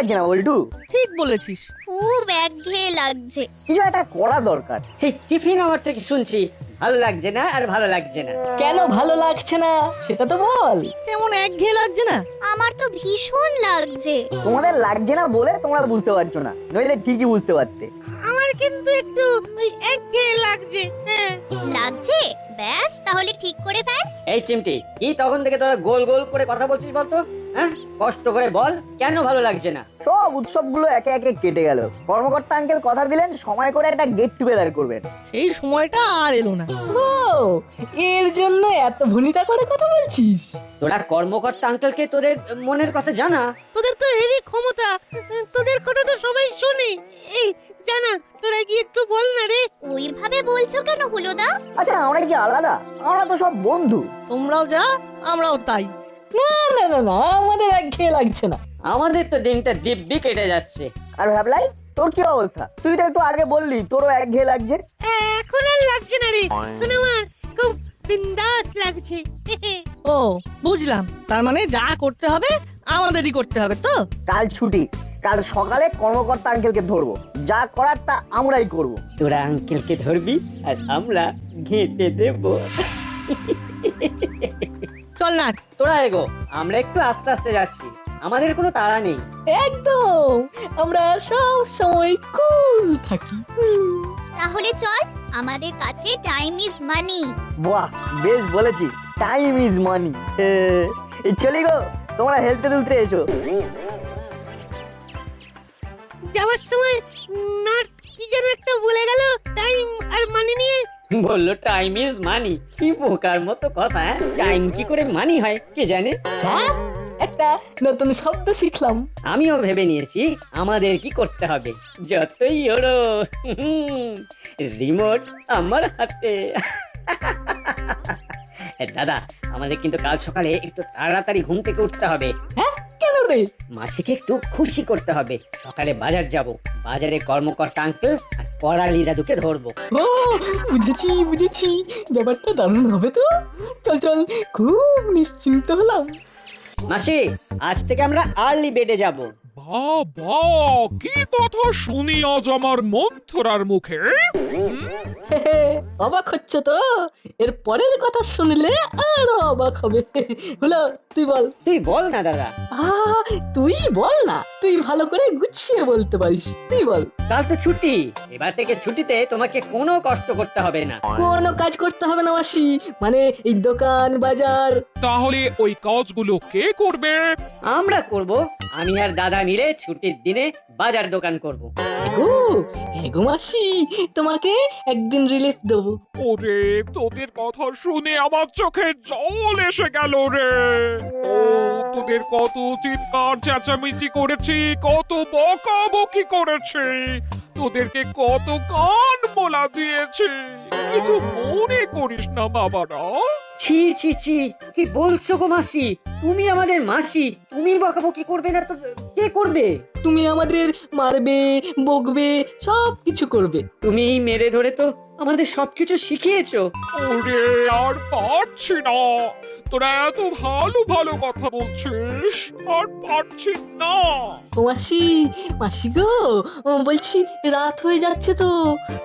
লাগছে না বল্টু? ঠিক বলেছিস। খুব একঘেয়ে লাগছে। কিছু একটা করা দরকার। সেই টিফিন আমার থেকে শুনছি ভালো লাগছে না আর ভালো লাগছে না। কেন ভালো লাগছে না সেটা তো বল। কেমন একঘেয়ে লাগছে না? আমার তো ভীষণ লাগছে। তোমাদের লাগছে না বলে তোমরা বুঝতে পারছো না, নইলে ঠিকই বুঝতে পারতে। আমার কিন্তু একটু ওই একঘেয়ে লাগছে। হ্যাঁ লাগছে? ব্যাস তাহলে ঠিক করে ফেল। এই চিমটি, কি তখন থেকে তোরা গোল গোল করে কথা বলছিস বলতো? হ্যাঁ, কষ্ট করে বল কেন ভালো লাগছে না? সব উৎসবগুলো একে একে কেটে গেল। কর্মকর্তা আঙ্কেল কথা দিলেন সময় করে একটা গেট টুগেদার করবেন। সেই সময়টা আর এলো না। ও এর জন্য এত ভনিতা করে কথা বলছিস? তোরা কর্মকর্তা আঙ্কেলকে তোদের মনের কথা জানা। তোদের তো হেভি ক্ষমতা, তোদের কথা তো সবাই শোনে। এই জানা, তোরা কি একটু বল না রে। ওইভাবে বলছো কেন হুলোদা? আচ্ছা আমরা কি আলাদা? আমরা তো সব বন্ধু। তোমরাও যা আমরাও তাই। না না না না, আমাদের একঘেয়ে লাগছে না। আমাদের তো দিনটা দিব্যি কেটে যাচ্ছে। আর ভাবলাই তোর কি অবস্থা? তুই তো একটু আগে বললি তোরও একঘেয়ে লাগছে। এখন আর লাগছে না রে, এখন আমার খুব বিন্দাস লাগছে। ও বুঝলাম, তার মানে যা করতে হবে আমাদেরই করতে হবে তো। কাল ছুটি, কাল সকালে কর্মকর্তা আঙ্কেলকে ধরবো, যা করার তা আমরাই করব। তোরা আঙ্কেলকে ধরবি আর আমরা ঘেঁটে দেব। চল না। তোরা এগো, আমরা একটু আস্তে আস্তে যাচ্ছি, আমাদের কোনো তাড়া নেই। একদম, আমরা সব সময় কুল থাকি। তাহলে চল, আমাদের কাছে টাইম ইজ মানি। বাহ, বেশ বলেছিস, টাইম ইজ মানি। চলি গো, তোমরা হেলতে দুলতে এসো। যাওয়ার সময় নাট কি যেন একটা বলে গেল, টাইম আর মানি নিয়ে। বললো টাইম ইজ মানি। কি বোকার মতো কথা! টাইম কি করে মানি হয় কে জানে। যা, একটা নতুন শব্দ শিখলাম। আমিও ভেবে নিয়েছি আমাদের কি করতে হবে। যতই ওড়ো, রিমোট আমার হাতে। দাদা, আমাদের কিন্তু কাল সকালে একটু তাড়াতাড়ি ঘুম থেকে উঠতে হবে। হ্যাঁ কেন রে? মাসিকে একটু খুশি করতে হবে। সকালে বাজার যাব, বাজারে কর্মকর্তা আঙ্কেল আর করালি দাদুকে ধরবো। ও বুঝেছি বুঝেছি, ব্যাপারটা দারুণ হবে তো। চল চল, খুব নিশ্চিন্ত হলাম। মাসি, আজ থেকে আমরা আর্লি বেডে যাব। বাবা, কি কথা শুনি আজ আমার মন্থরার মুখে। অবাক হচ্ছে তো? এর পরের কথা শুনলে আরো অবাক হবে। হলো, তুই বল। তুই বল না দাদা। তুই বল না, তুই ভালো করে গুছিয়ে বলতে পারিস, তুই বল। কাল তো ছুটি, এবার থেকে ছুটিতে তোমাকে কোনো কষ্ট করতে হবে না। কোনো কাজ করতে হবে না মাসি, মানে এই দোকান বাজার। তাহলে ওই কাজগুলো কে করবে? আমরা করব। আমি আর দাদা মিলে ছুটির দিনে বাজার দোকান করব। এগো এগো মাসি, তোমাকে একদিন রিলিফ দেবো। ওরে, তোদের কথা শুনে আমার চোখে জল এসে গেল রে। ও, তোদের কত চিৎকার চেঁচামেচি করেছি, কত বকাবকি করেছি, তোদেরকে কত কান মোলা দিয়েছি। কিছু মনে করিস না বাবারা। ছি ছি ছি, কি বলছো গো মাসি? তুমি আমাদের মাসি, তুমি বকাবকি করবে না তো কে করবে? তুমি আমাদের মারবে, বকবে, সব কিছু করবে। তুমি মেরে ধরে তো আমাদের সবকিছু শিখিয়েছো। ওরে, আর পারছি না। তোরা এত ভালো ভালো কথা বলছিস, আর পারছি না। ও মাসি, মাসি গো, বলছি রাত হয়ে যাচ্ছে তো,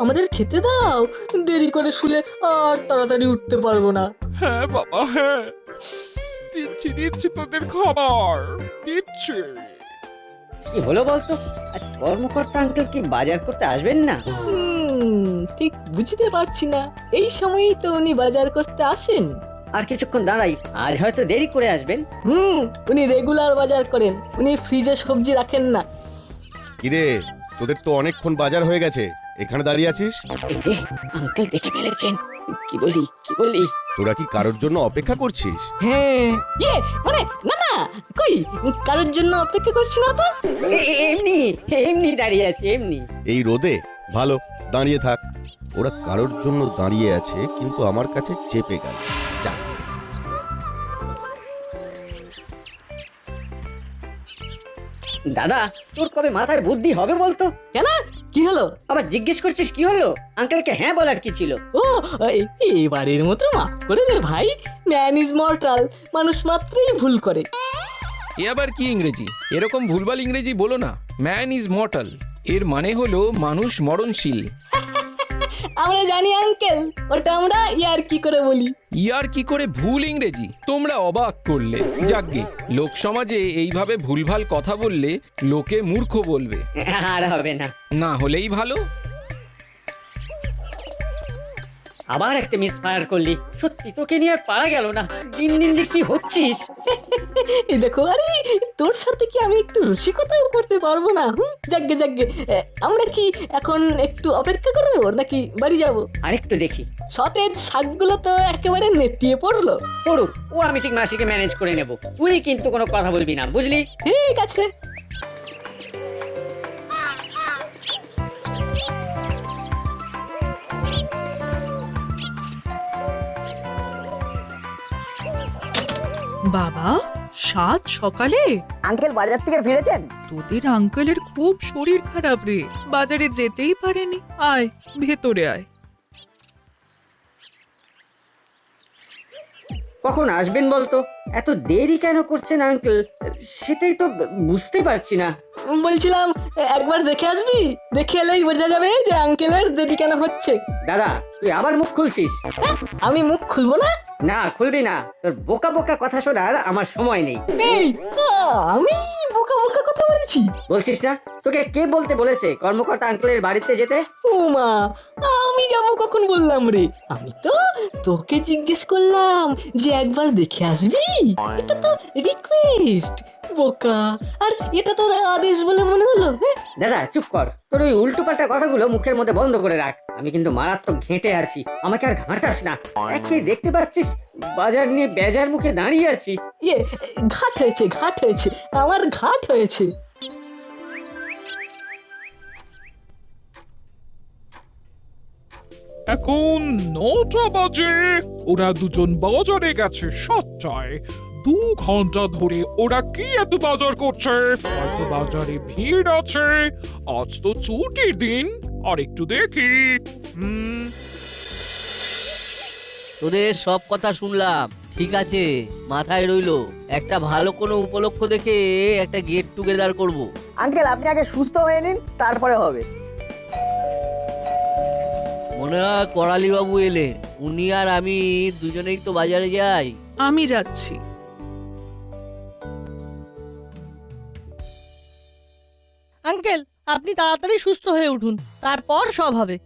আমাদের খেতে দাও। দেরি করে শুলে আর তাড়াতাড়ি উঠতে পারবো না। হ্যাঁ বাবা, হ্যাঁ, দিচ্ছি দিচ্ছি তোদের খাবার দিচ্ছি। কি হলো বলতো? আজ কর্মকর্তা আঙ্কেল কি বাজার করতে আসবেন না? ঠিক বুঝতে পারছি না, এই সময়ই তো উনি বাজার করতে আসেন। আর কিছুক্ষণ দাঁড়াই, আজ হয়তো দেরি করে আসবেন। উনি রেগুলার বাজার করেন, উনি ফ্রিজে সবজি রাখেন না। কিরে, তোদের তো অনেকক্ষণ বাজার হয়ে গেছে, এখানে দাঁড়িয়ে আছিস? আঙ্কেল দেখে ফেলেছেন। কি বলি কি বলি? তোরা কি কারোর জন্য অপেক্ষা করছিস? হ্যাঁ, মানে না না, কই কারোর জন্য অপেক্ষা করছি না তো। এমনি এমনি দাঁড়িয়ে আছি, এমনি। এই রোদে ভালো, দাঁড়িয়ে থাক। ওরা কারোর জন্য দাঁড়িয়ে আছে, কিন্তু আমার কাছে চেপে গেল। যা। দাদা, তোর কবে মাথায় বুদ্ধি হবে বলতো? কেন, কি হলো? আবার জিজ্ঞেস করছিস কি হলো? আঙ্কেলকে হ্যাঁ বলার কি ছিল? ও এবারের মতো মাফ করে দে ভাই, ম্যান ইজ মর্টাল, মানুষ মাত্রই ভুল করে। এ আবার কি ইংরেজি? এরকম ভুলভাল ইংরেজি বলো না। ম্যান ইজ মর্টাল এর মানে হলো মানুষ মরণশীল। আমরা জানি আঙ্কেল, ওটা আমরা ইয়ার কি করে বলি। ইয়ার কি করে ভুল ইংরেজি? তোমরা অবাক করলে। যাকগে, লোক সমাজে এইভাবে ভুলভাল কথা বললে লোকে মূর্খ বলবে। আর হবে না। না হলেই ভালো। আবার একটা মিস ফায়ার করলি। সত্যি তোকে নিয়ে আর পারা গেল না। দিন দিন যে কি হচ্ছিস। এই দেখো, আরে তোর সাথে কি আমি একটু রসিকতাও করতে পারবো না? যাগ্গে যাগ্গে, আমরা কি এখন একটু অপেক্ষা করবো নাকি বাড়ি যাব? আরেকটু দেখি। সতেজ শাকগুলো তো একেবারে নেতিয়ে পড়লো। পড়ুক, ও আমি ঠিক মাসিকে ম্যানেজ করে নেব। তুই কিন্তু কোনো কথা বলবি না, বুঝলি? ঠিক আছে। বাবা, সাত সকালে? আঙ্কেল বাজার থেকে ফিরেছেন? তোদের আঙ্কেলের খুব শরীর খারাপ রে, বাজারে যেতেই পারেনি। আয় ভেতরে আয়। কখন আসবেন বলতো? এত দেরি কেন করছেন আঙ্কেল? সেটাই তো বুঝতে পারছি না। বলছিলাম একবার দেখে আসবি, দেখে এলেই বোঝা যাবে যে আঙ্কেলের দেরি কেন হচ্ছে। দাদা, তুই আবার মুখ খুলছিস? আমি মুখ খুলবো না? না, খুলবি না। তোর বোকা বোকা কথা শোনার আমার সময় নেই। এই, আমি বোকা বোকা কথা বলছি? বলছিস না? তোকে কে বলতে বলেছে কর্মকর্তা আঙ্কেলের বাড়িতে যেতে? উমা, আমি যাবো কখন বললাম রে? আমি তো তোকে জিজ্ঞেস করলাম যে একবার দেখে আসবি। এটা তো রিকোয়েস্ট, বোকা। আর এটা তো আদেশ বলে মনে হলো। দাদা চুপ কর। তোর ওই উল্টো পাল্টা কথাগুলো মুখের মধ্যে বন্ধ করে রাখ। আমি কিন্তু মারাত্মক ঘেঁটে আছি, আমাকে আর ঘাঁটাস না। একে দেখতে পাচ্ছিস বাজার নিয়ে বেজার মুখে দাঁড়িয়ে আছি। ইয়ে, ঘাট হয়েছে, ঘাট হয়েছে, আমার ঘাট হয়েছে। এখন 9টা বাজে। ওরা দুজন বাজারে গেছে 7টায়। 2 ঘন্টা ধরে ওরা কি এত বাজার করছে? হয়তো বাজারে ভিড় আছে। আজ তো ছুটির দিন। আর একটু দেখি। তোদের সব কথা শুনলাম, ঠিক আছে, মাথায় রইলো। একটা ভালো কোনো উপলক্ষ দেখে একটা গেট টুগেদার করব। আঙ্কেল আপনি আগে সুস্থ হয়ে নিন, তারপরে হবে। মনে হয় করালি বাবু এলে। উনি আর আমি দুজনেই তো বাজারে যাই। আমি যাচ্ছি। আঙ্কেল আপনি তাড়াতাড়ি সুস্থ হয়ে উঠুন, তারপর সব হবে।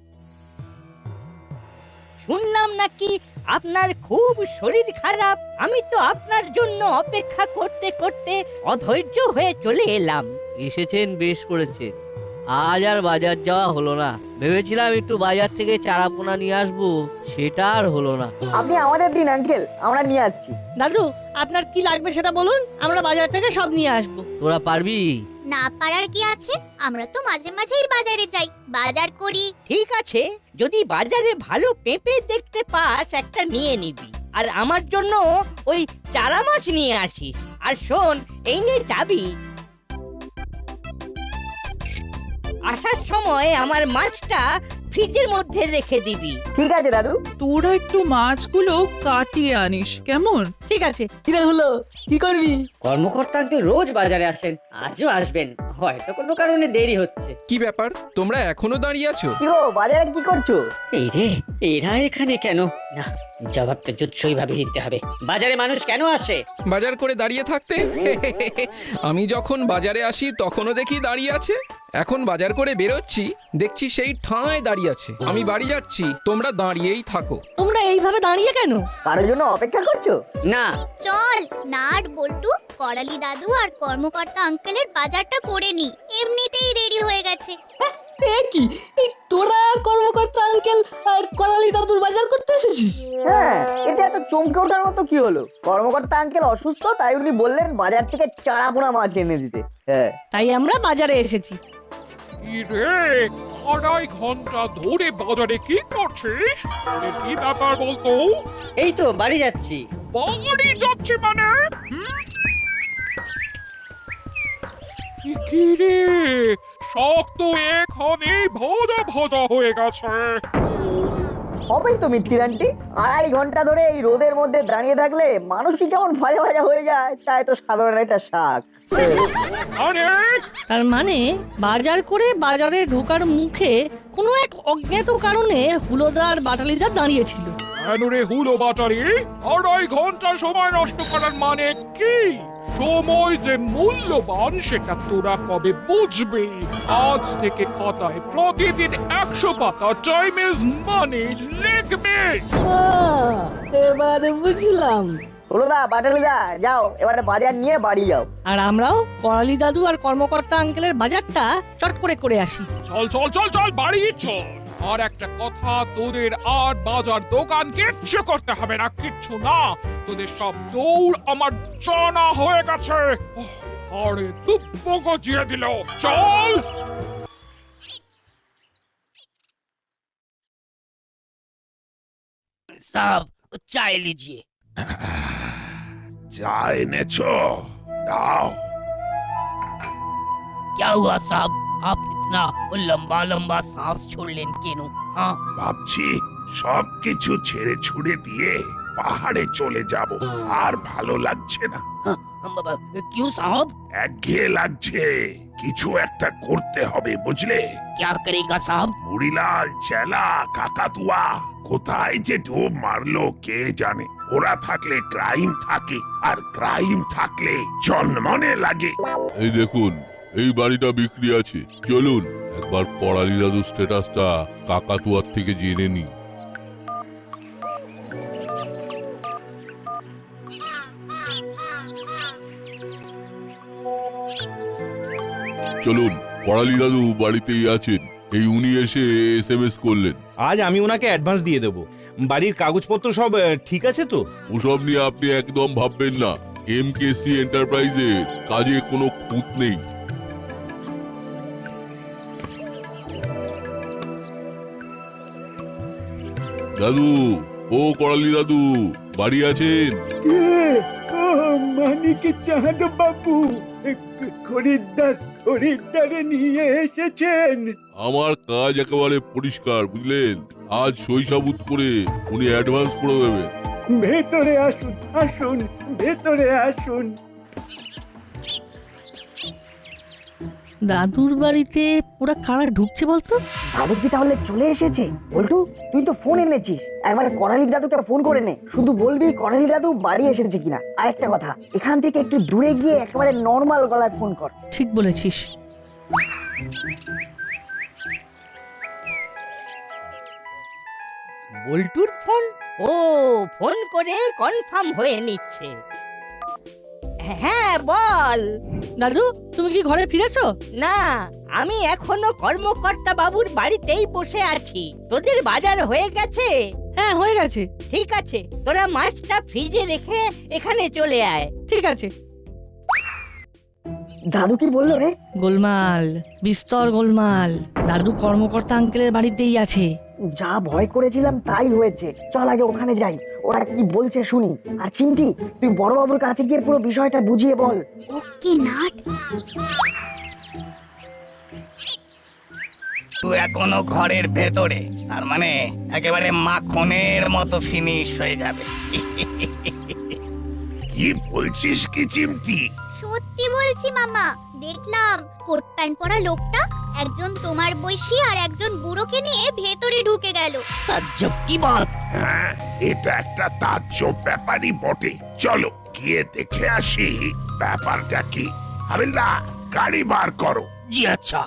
শুনলাম নাকি আপনার খুব শরীর খারাপ। আমি তো আপনার জন্য অপেক্ষা করতে করতে অধৈর্য হয়ে চলে এলাম। এসেছেন, বেশ করেছে। আজ আর বাজার যাওয়া হলো না। ভেবেছিলাম একটু বাজার থেকে চারাপোনা নিয়ে আসবো, সেটা আর হলো না। আপনি আমাদের দিন আঙ্কেল, আমরা নিয়ে আসছি। দাদু আপনার কি লাগবে সেটা বলুন, আমরা বাজার থেকে সব নিয়ে আসবো। তোরা পারবি? না পারার কি আছে? আমরা তো মাঝে মাঝেই বাজারে যাই, বাজার করি। ঠিক আছে, যদি বাজারে ভালো পেঁপে দেখতে পাস একটা নিয়ে নিবি। আর আমার জন্য ওই চারা মাছ নিয়ে আসিস। আর শোন, এই নে চাবি। আসার সময় আমার মাছটা ফ্রিজের মধ্যে রেখে দিবি। ঠিক আছে দাদু। তোরা একটু মাছগুলো কাটিয়ে আনিস, কেমন? ঠিক আছে। কিরে হলো, কি করবি? কর্মকর্তা আঙ্কেল রোজ বাজারে আসেন, আজও আসবেন। হয়তো কোনো কারণে দেরি হচ্ছে। কি ব্যাপার, তোমরা এখনো দাঁড়িয়ে আছো? কি গো, বাজারে কি করছো? এই রে, এরা এখানে কেন? না, জবাবটা জুৎসই ভাবে দিতে হবে। বাজারে মানুষ কেন আসে? বাজার করে দাঁড়িয়ে থাকতে? আমি যখন বাজারে আসি তখনও দেখি দাঁড়িয়ে আছে। এখন বাজার করে বেরোচ্ছি, দেখছি সেই ঠাঁয় দাঁড়িয়ে আছে। আমি বাড়ি যাচ্ছি, তোমরা দাঁড়িয়েই থাকো। তোমরা এইভাবে দাঁড়িয়ে কেন? কারোর জন্য অপেক্ষা করছো? না। চল নাট বল্টু, করালি দাদু আর কর্মকর্তা আঙ্কেলের বাজারটা করে নি। এমনিতেই দেরি হয়ে গেছে। এ কি, এই তোরা কর্মকর্তা আঙ্কেল আর করালি দাদুর বাজার করতে এসেছিস? হ্যাঁ, এতে এত চমকে ওঠার মতো কি হলো? কর্মকর্তা আঙ্কেল অসুস্থ, তাই উনি বললেন বাজার থেকে চারাপোনা মাছ এনে দিতে। হ্যাঁ, তাই আমরা বাজারে এসেছি। কি রে, 2.5 ঘন্টা ধরে বাজারে কি করছিস? কি ব্যাপার বলতো? এই তো বাড়ি যাচ্ছি। বাড়ি যাচ্ছে মানে? কি রে, শক্ত এখানে ভজা ভজা হয়ে গেছে। হবেই তো মিত্তির আন্টি। 2.5 ঘন্টা ধরে এই রোদের মধ্যে দাঁড়িয়ে থাকলে মানুষই কেমন ভাজা ভাজা হয়ে যায়, তাই তো সাধারণ একটা শাক। আরে তার মানে বাজার করে বাজারে ঢোকার মুখে কোনো এক অজ্ঞাত কারণে হুলোদার বাটালিদা দাঁড়িয়েছিল। কেন রে হুলো বাটারি, 2.5 ঘন্টা সময় নষ্ট করার মানে কি? সময় যে মূল্যবান সেটা তোরা কবে বুঝবি? আজ থেকে খাতায় প্রতিদিন 100 পাতা টাইম ইজ মানি লিখবি। এবারে বুঝলাম। হুলোদা বাটালিদা যাও, এবারে বাজার নিয়ে বাড়ি যাও। আর আমরাও করালি দাদু আর কর্মকর্তা আঙ্কেলের বাজারটা চট করে করে আসি। চল চল চল চল বাড়ি চল। আর একটা কথা, তোদের আর বাজার দোকান কিচ্ছু করতে হবে না, কিচ্ছু না। তোদের সব দৌড় আমার জানা হয়ে গেছে। আরে দুব্ব গজিয়ে দিল। চল। साहब चाय लीजिए। চায় এনেছো? দাও। क्या हुआ साहब, आप इतना लंबा लंबा सांस छोड़ लेन केनु? हाँ ভাবছি সবকিছু ছেড়ে ছুড়ে দিয়ে পাহাড়ে চলে যাব, আর ভালো লাগছে না। क्यों साहब? একঘেয়ে লাগছে, কিছু একটা করতে হবে বুঝলে। क्या करेगा साहब? মুড়িলাল, চেলা, কাকাতুয়া কোথায় যে ডুব মারলো কে জানে। ওরা থাকলে ক্রাইম থাকে, আর ক্রাইম থাকলে জন্মনে লাগে। এই দেখুন, এই বাড়িটা বিক্রি আছে, চলুন একবার করালি দাদুর স্ট্যাটাসটা কাকাতুয়ার থেকে জেনে নি। চলুন, করালি দাদু বাড়িতেই আছেন, এই উনি এসে এসএমএস করলেন। আজ আমি ওনাকে অ্যাডভান্স দিয়ে দেব। বাড়ির কাগজপত্র সব ঠিক আছে তো? ওসব নিয়ে আপনি একদম ভাববেন না, এমকেসি এন্টারপ্রাইজের কাজে কোনো খুঁত নেই। দাদু, ও করালি দাদু বাড়ি আছেন? মানিক চাঁদ বাবু, খরিদ্দারে নিয়ে এসেছেন। আমার কাজ একেবারে পরিষ্কার, বুঝলেন? আজ সইসাবুত করে উনি অ্যাডভান্স করে দেবেন। ভেতরে আসুন, আসুন, ভেতরে আসুন। দাদুর বাড়িতে ওরা কারা ঢুকছে বলতো? দাদু কি তাহলে চলে এসেছে? বল্টু, তুই তো ফোন এনেছিস, একবার করালি দাদুকে ফোন করে নে। শুধু বলবি করালি দাদু বাড়ি এসেছে কিনা। আর একটা কথা, এখান থেকে একটু দূরে গিয়ে একেবারে নর্মাল গলায় ফোন কর। ঠিক বলেছিস। বল্টুর ফোন? ও ফোন করে কনফার্ম হয়ে নিচ্ছে। হ্যাঁ বল। দাদু, তুমি কি ঘরে ফিরেছো? না, আমি এখনো কর্মকর্তা বাবুর বাড়িতেই বসে আছি। তোদের বাজার হয়ে গেছে? হ্যাঁ হয়ে গেছে। ঠিক আছে, তোরা মাছটা ফ্রিজে রেখে এখানে চলে আয়। ঠিক আছে। দাদু কি বললো রে? গোলমাল, বিস্তর গোলমাল। দাদু কর্মকর্তা আঙ্কেলের বাড়িতেই আছে। যা ভয় করেছিলাম তাই হয়েছে। চল আগে ওখানে যাই, ওরা কি বলছে শুনি। আর চিমটি, তুই বড়বাবুর কাছে গিয়ে পুরো বিষয়টা বুঝিয়ে বল। ওকে নাট। তুই এখনো ঘরের ভেতরে, তার মানে একেবারে মাখনের মতো ফিনিশ হয়ে যাবে। কি বলছিস কি চিমটি? সত্যি বলছি মামা, দেখলাম কোট প্যান্ট পরা লোকটা একজন তোমার বয়সী আর একজন বুড়োকে নিয়ে ভেতরে ঢুকে গেল। তাজ্জব কি বাত! হ্যাঁ, এটা একটা তাজ্জব ব্যাপারই বটে। চলো গিয়ে দেখে আসি ব্যাপারটা কি। হাবিলদার, গাড়ি বার করো। জি আচ্ছা।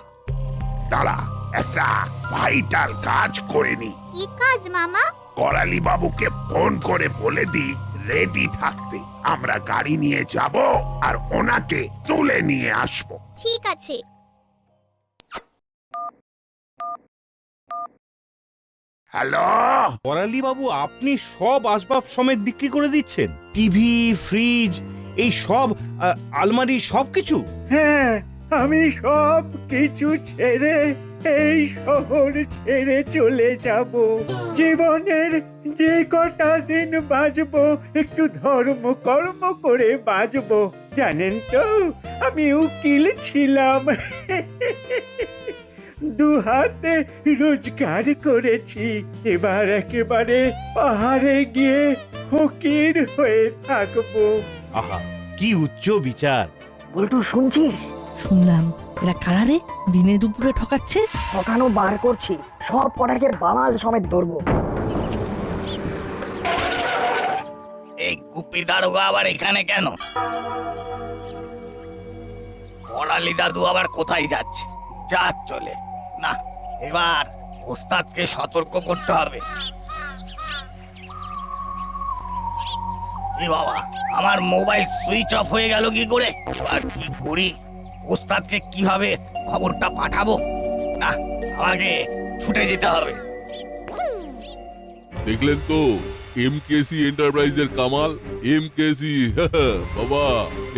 দাঁড়া, একটা ভাইটাল কাজ করে নি। কি কাজ মামা? করালি বাবুকে ফোন করে বলে দি রেডি থাকতে। আমরা গাড়ি নিয়ে যাব আর ওনাকে তুলে নিয়ে আসব। ঠিক আছে। হ্যালো করালি বাবু, আপনি সব আসবাব সমেত বিক্রি করে দিচ্ছেন? টিভি, ফ্রিজ, এই সব আলমারি, সবকিছু? হ্যাঁ, আমি সব কিছু ছেড়ে এই শহর ছেড়ে চলে যাব। জীবনের যে কটা দিন বাঁচবো একটু ধর্ম কর্ম করে বাঁচবো। জানেন তো, আমি উকিল ছিলাম। দু হাতে রোজগার করেছি, এবার একেবারে পাহাড়ে গিয়ে ফকির হয়ে থাকবো। আহা কি উচ্চ বিচার! বল্টু শুনছিস? শুনলাম এরা কারারে দিনে দুপুরে ঠকাচ্ছে। ঠকানো বার করছি, সব কটাকে বামাল সমেত ধরবো। এই কুপি দারোগা আবার এখানে কেন? করালি দাদু আবার কোথায় যাচ্ছে? যা চলে না, এবার ওস্তাদকে সতর্ক করতে হবে। এ বাবা, আমার মোবাইল সুইচ অফ হয়ে গেল কি করে? আর কি করি? ওস্তাদকে কিভাবে খবরটা পাঠাবো? না, আমাকে ছুটে যেতে হবে। দেখলেন তো এমকেসি এন্টারপ্রাইজের কামাল। এমকেসি বাবা,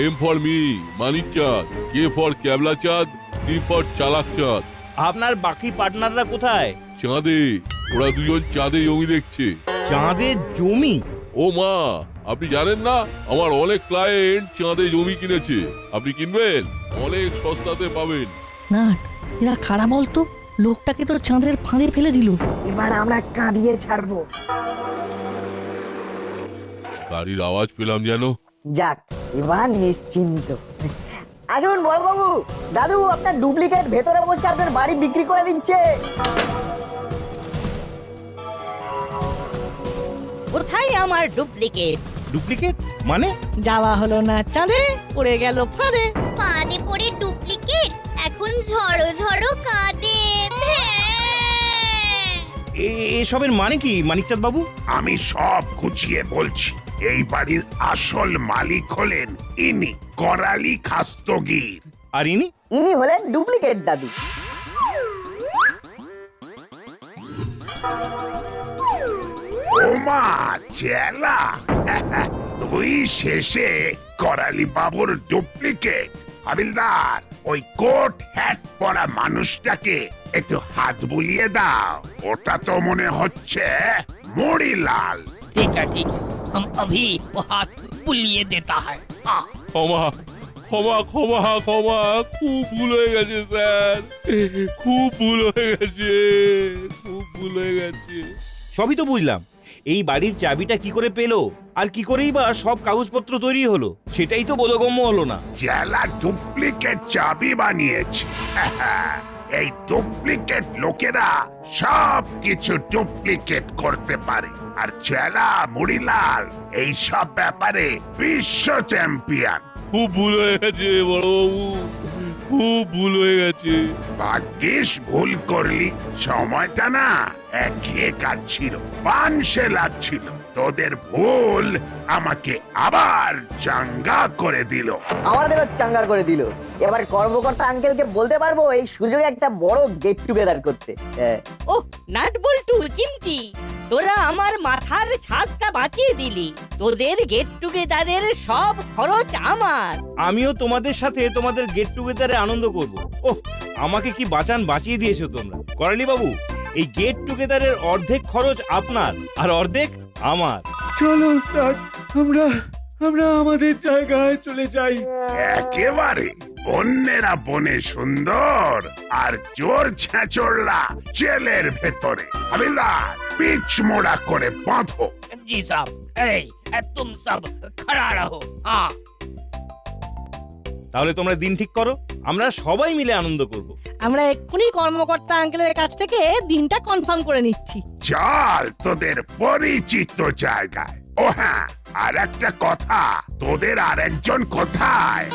এম ফর মি মানিক চাঁদ, কে ফর ক্যাবলা চাঁদ, সি ফর চালাক চাঁদ। আপনার বাকি পার্টনাররা কোথায়? চাঁদে, ওরা দুজন চাঁদে জমি দেখছে। চাঁদে জমি? ও মা, আপনি জানেন না আমার অনেক ক্লায়েন্ট চাঁদে জমি কিনেছে। আপনি কিনবেন? অনেক সস্তাতে পাবেন। না, এরা কারা বলতো? লোকটাকে তো চাঁদের ফাঁদে ফেলে দিল। এবার আমরা কাঁদিয়ে ছাড়বো। গাড়ির আওয়াজ পেলাম যেন। যাক, এবার নিশ্চিন্ত। আসুন বড়বাবু, দাদু আপনার ডুপ্লিকেট ভেতরে বসে আপনার বাড়ি বিক্রি করে দিচ্ছে। কোথায় আমার ডুপ্লিকেট? ডুপ্লিকেট মানে? যাওয়া হলো না চাঁদে, পড়ে গেল ফাঁদে। ফাঁদে পড়ে ডুপ্লিকেট এখন ঝড়ো ঝড়ো কাঁদে। এসবের মানে কি মানিকচাঁদ বাবু? আমি সব গুছিয়ে বলছি। এই বাড়ির আসল মালিক হলেন ইনি, করালি খাস্তগীর। আর ইনি? ইনি হলেন ডুপ্লিকেট দাদু। ওমা চেলা, তুই শেষে করালি বাবুর ডুপ্লিকেট। হাবিলদার, ওই কোট হ্যাট পরা মানুষটাকে একটু হাত বুলিয়ে দাও। ওটা তো মনে হচ্ছে মরিলাল। ঠিক আছে, ঠিক है। हम अभी वो हाथ बुलिए देता है। हाँ। ক্ষমা ক্ষমা ক্ষমা ক্ষমা, খুব ভুল হয়ে গেছে স্যার, খুব ভুল হয়ে গেছে, খুব ভুল হয়ে গেছে। সবই তো বুঝলাম। এই বাড়ির চাবিটা কি করে পেলো, আর কি করেই বা সব কাগজপত্র তৈরি হলো, সেটাই তো বোধগম্য হলো না। চেলা ডুপ্লিকেট চাবি বানিয়েছে। এই ডুপ্লিকেট লোকেরা সব কিছু ডুপ্লিকেট করতে পারে, আর চেলা মুড়িলাল এই সব ব্যাপারে বিশ্ব চ্যাম্পিয়ন। খুব ভুল হয়ে গেছে বড়বাবু, খুব ভুল হয়ে গেছে। ভাগ্যিস ভুল করলি, সময়টা না একঘেয়ে কাটছিল, পানসে লাগছিল। তোদের ভুল আমাকে আবার চাঙ্গা করে দিল। আমাদেরও চাঙ্গা করে দিল। এবার কর্মকর্তা আঙ্কেলকে বলতে পারবো এই সুযোগে একটা বড় গেট টুগেদার করতে। ওহ, নাট বল্টু চিমটি, তোরা আমার মাথার ছাদটা বাঁচিয়ে দিলি। তোদের গেট টুগেদারের সব খরচ আমার। আমিও তোমাদের সাথে তোমাদের গেট টুগেদারে আনন্দ করব। ওহ, আমাকে কি বাঁচান বাঁচিয়ে দিয়েছো তোমরা। করালি বাবু, এই গেট টুগেদারের অর্ধেক খরচ আপনার আর অর্ধেক আমার। চলো উস্তাদ, আমরা আমাদের জায়গায় চলে যাই। একেবারে বন্যেরা বনে সুন্দর, আর চোর ছেঁচড়রা জেলের ভেতরে। হাবিলদার, পিচ মোড়া করে বাঁধো। जी साहब, तुम सब खड़ा रहो। हाँ। তাহলে তোমরা দিন ঠিক করো, আমরা সবাই মিলে আনন্দ করব। আমরা এক্ষুনি কর্মকর্তা আঙ্কেলের কাছ থেকে দিনটা কনফার্ম করে নিচ্ছি। চল তোদের পরিচিত জায়গায়। ও হ্যাঁ, আর একটা কথা, তোদের আরেকজন কোথায়?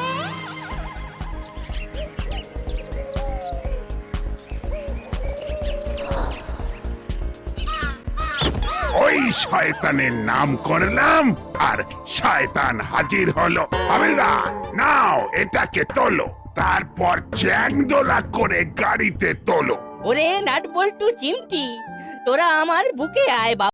ওই শয়তানের নাম করলাম, আর শয়তান হাজির হলো। হাবিলদার, নাও এটাকে তোলো, তারপর চ্যাংদোলা করে গাড়িতে তোলো। ওরে নাট বল্টু চিমটি, তোরা আমার বুকে আয় বাবা।